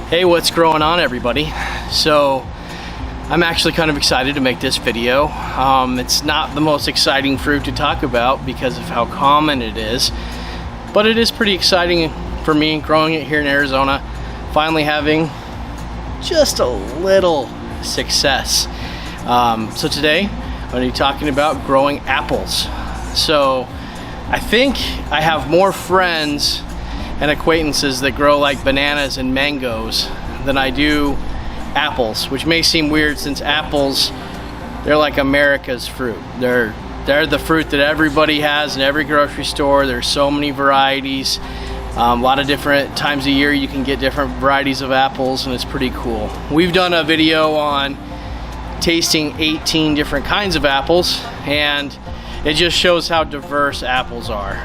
Hey, what's going on, everybody? So I'm actually kind of excited to make this video. It's not the most exciting fruit to talk about because of how common it is, but it is pretty exciting for me growing it here in Arizona, finally having just a little success. So today I'm going to be talking about growing apples. So I think I have more friends and acquaintances that grow like bananas and mangoes than I do apples, which may seem weird since apples, they're like America's fruit. They're the fruit that everybody has in every grocery store. There's so many varieties. A lot of different times a year you can get different varieties of apples, and it's pretty cool. We've done a video on tasting 18 different kinds of apples, and it just shows how diverse apples are.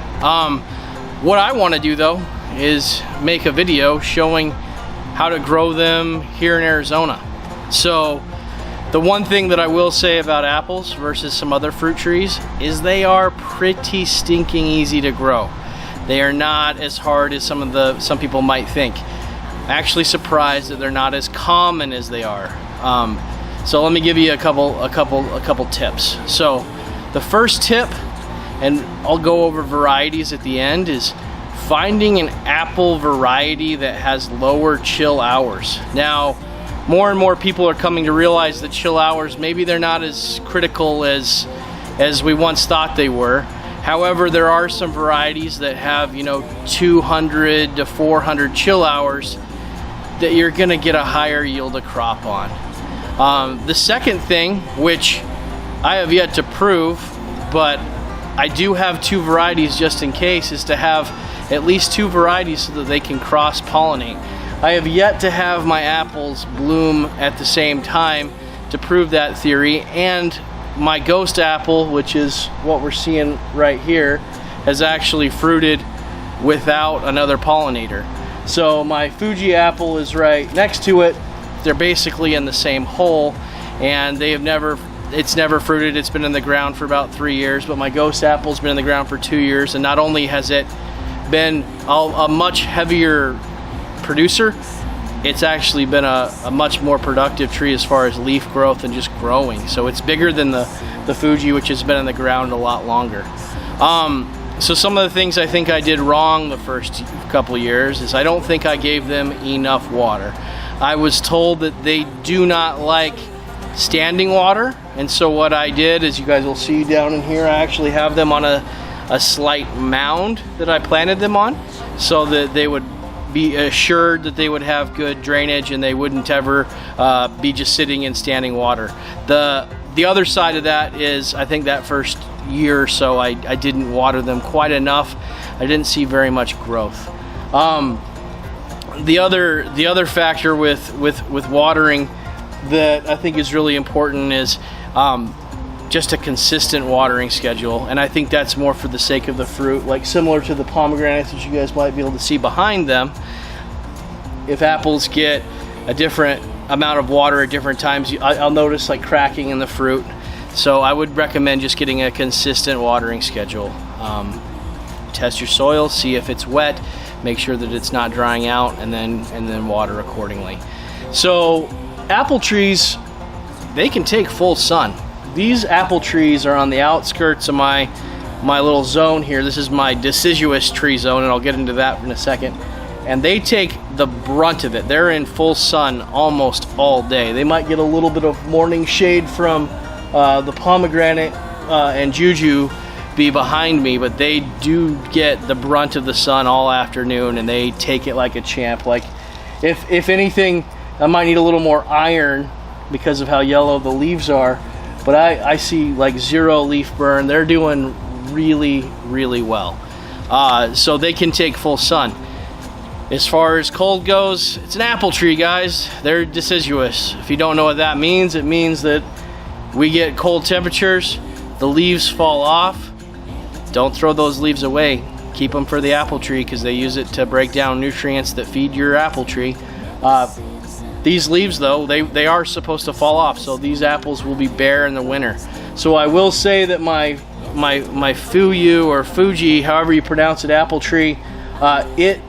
What I want to do though is make a video showing how to grow them here in Arizona. So the one thing that I will say about apples versus some other fruit trees is they are pretty stinking easy to grow. They are not as hard as some people might think. Actually surprised that they're not as common as they are. So let me give you a couple tips. So the first tip, and I'll go over varieties at the end, is finding an apple variety that has lower chill hours. Now, more and more people are coming to realize that chill hours, maybe they're not as critical as we once thought they were. However, there are some varieties that have, 200 to 400 chill hours that you're gonna get a higher yield of crop on. The second thing, which I have yet to prove, but I do have two varieties just in case, is to have at least two varieties so that they can cross-pollinate. I have yet to have my apples bloom at the same time to prove that theory, and my ghost apple, which is what we're seeing right here, has actually fruited without another pollinator. So my Fuji apple is right next to it. They're basically in the same hole, and it's never fruited. It's been in the ground for about 3 years, but my ghost apple's been in the ground for 2 years, and not only has it been a much heavier producer, it's actually been a much more productive tree as far as leaf growth and just growing. So it's bigger than the Fuji, which has been in the ground a lot longer. So some of the things I think I did wrong the first couple years is I don't think I gave them enough water. I was told that they do not like standing water, and so what I did, as you guys will see down in here, I actually have them on a slight mound that I planted them on, so that they would be assured that they would have good drainage and they wouldn't ever be just sitting in standing water. The other side of that is, I think that first year or so I didn't water them quite enough. I didn't see very much growth. The other factor with watering that I think is really important is just a consistent watering schedule, and I think that's more for the sake of the fruit, like similar to the pomegranates that you guys might be able to see behind them. If apples get a different amount of water at different times, I'll notice like cracking in the fruit. So I would recommend just getting a consistent watering schedule. Test your soil, see if it's wet, make sure that it's not drying out, and then water accordingly. So apple trees, they can take full sun. These apple trees are on the outskirts of my little zone here. This is my deciduous tree zone, and I'll get into that in a second. And they take the brunt of it. They're in full sun almost all day. They might get a little bit of morning shade from the pomegranate and juju be behind me, but they do get the brunt of the sun all afternoon, and they take it like a champ. Like if anything, I might need a little more iron because of how yellow the leaves are, but I see like zero leaf burn. They're doing really, really well. So they can take full sun. As far as cold goes, it's an apple tree, guys. They're deciduous. If you don't know what that means, it means that we get cold temperatures, the leaves fall off. Don't throw those leaves away. Keep them for the apple tree because they use it to break down nutrients that feed your apple tree. These leaves though, they are supposed to fall off, so these apples will be bare in the winter. So I will say that my Fuyu or Fuji, however you pronounce it, apple tree, it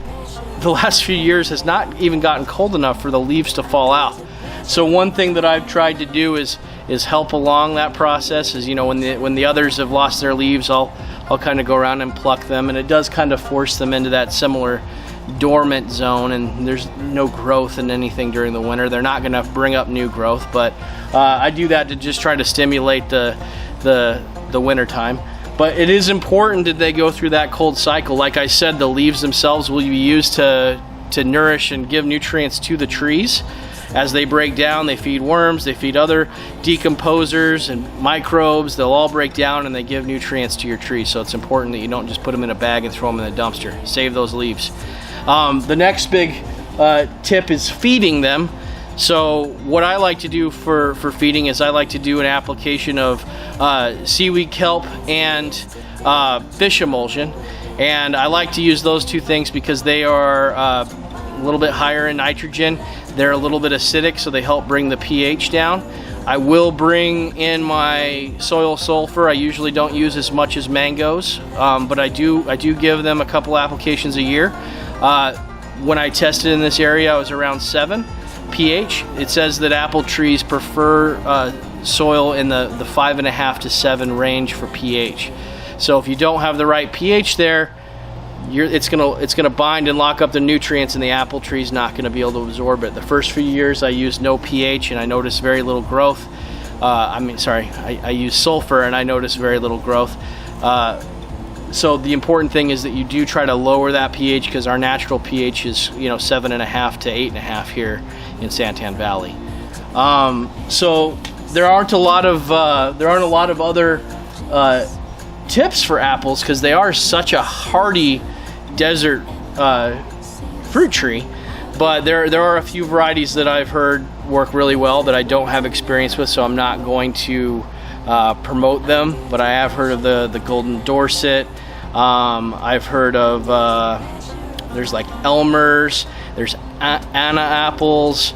the last few years has not even gotten cold enough for the leaves to fall out. So one thing that I've tried to do is help along that process. Is, you know, when the others have lost their leaves, I'll kind of go around and pluck them, and it does kind of force them into that similar dormant zone, and there's no growth in anything during the winter. They're not going to bring up new growth, but I do that to just try to stimulate the winter time. But it is important that they go through that cold cycle. Like I said, the leaves themselves will be used to nourish and give nutrients to the trees. As they break down, they feed worms, they feed other decomposers and microbes. They'll all break down and they give nutrients to your tree. So it's important that you don't just put them in a bag and throw them in the dumpster. Save those leaves. The next big tip is feeding them. So what I like to do for feeding is I like to do an application of seaweed kelp and fish emulsion. And I like to use those two things because they are a little bit higher in nitrogen. They're a little bit acidic, so they help bring the pH down. I will bring in my soil sulfur. I usually don't use as much as mangoes, but I do give them a couple applications a year. When I tested in this area, I was around 7 pH. It says that apple trees prefer soil in the 5.5 to 7 range for pH. So if you don't have the right pH there, it's gonna bind and lock up the nutrients, and the apple tree's not gonna be able to absorb it. The first few years I used no pH and I noticed very little growth. I used sulfur and I noticed very little growth. So the important thing is that you do try to lower that pH, because our natural pH is 7.5 to 8.5 here in Santan Valley. So there aren't a lot of other tips for apples, because they are such a hardy desert fruit tree. But there are a few varieties that I've heard work really well that I don't have experience with, so I'm not going to promote them. But I have heard of the Golden Dorset. I've heard of there's like Elmer's, there's Anna apples,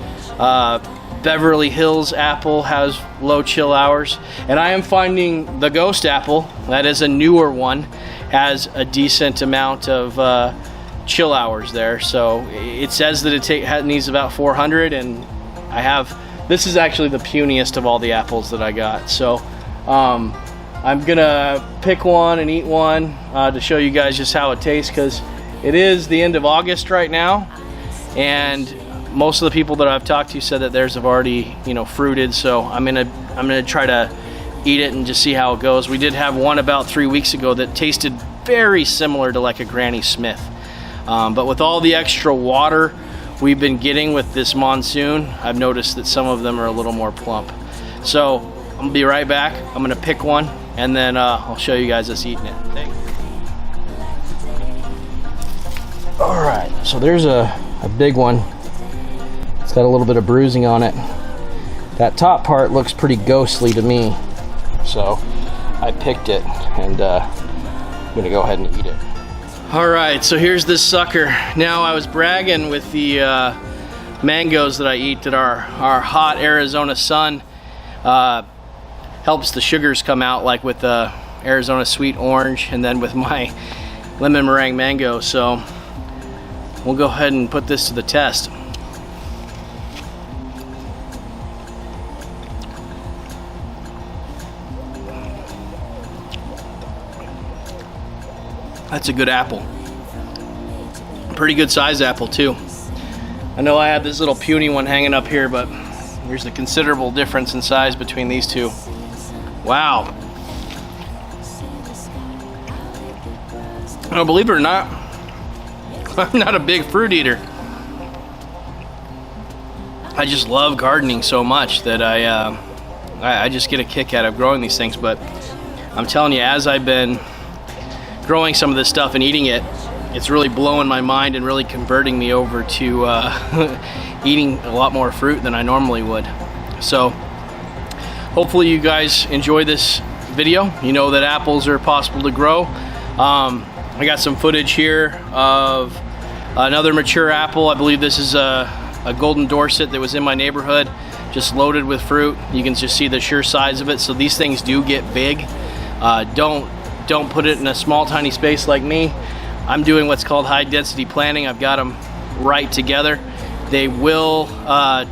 Beverly Hills apple has low chill hours, and I am finding the Ghost apple, that is a newer one, has a decent amount of chill hours there. So it says that it needs about 400, and this is actually the puniest of all the apples that I got. So I'm gonna pick one and eat one to show you guys just how it tastes, because it is the end of August right now, and most of the people that I've talked to said that theirs have already fruited. So I'm gonna try to eat it and just see how it goes. We did have one about 3 weeks ago that tasted very similar to like a Granny Smith, but with all the extra water we've been getting with this monsoon, I've noticed that some of them are a little more plump. So I'm gonna be right back. I'm gonna pick one, and then I'll show you guys us eating it. All right, so there's a big one. It's got a little bit of bruising on it. That top part looks pretty ghostly to me, so I picked it, and I'm gonna go ahead and eat it. All right, so here's this sucker. Now, I was bragging with the mangoes that I eat that our hot Arizona sun helps the sugars come out, like with the Arizona sweet orange, and then with my lemon meringue mango. So we'll go ahead and put this to the test. That's a good apple. Pretty good sized apple too. I know I have this little puny one hanging up here, but there's a considerable difference in size between these two. Wow. Now, believe it or not, I'm not a big fruit eater. I just love gardening so much that I just get a kick out of growing these things. But I'm telling you, as I've been growing some of this stuff and eating it, it's really blowing my mind and really converting me over to eating a lot more fruit than I normally would. So hopefully you guys enjoy this video. You know that apples are possible to grow. I got some footage here of another mature apple. I believe this is a Golden Dorset that was in my neighborhood, just loaded with fruit. You can just see the sheer size of it. So these things do get big. Don't put it in a small tiny space like me. I'm doing what's called high density planting. I've got them right together, they will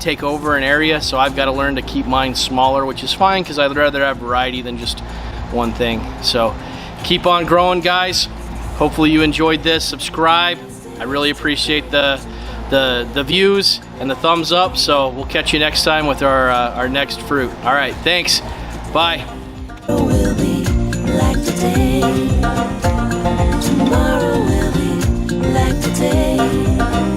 take over an area, so I've got to learn to keep mine smaller, which is fine because I'd rather have variety than just one thing. So keep on growing, guys. Hopefully you enjoyed this. Subscribe. I really appreciate the views and the thumbs up. So we'll catch you next time with our next fruit. All right, thanks. Bye. Will be like today. Tomorrow will be like today.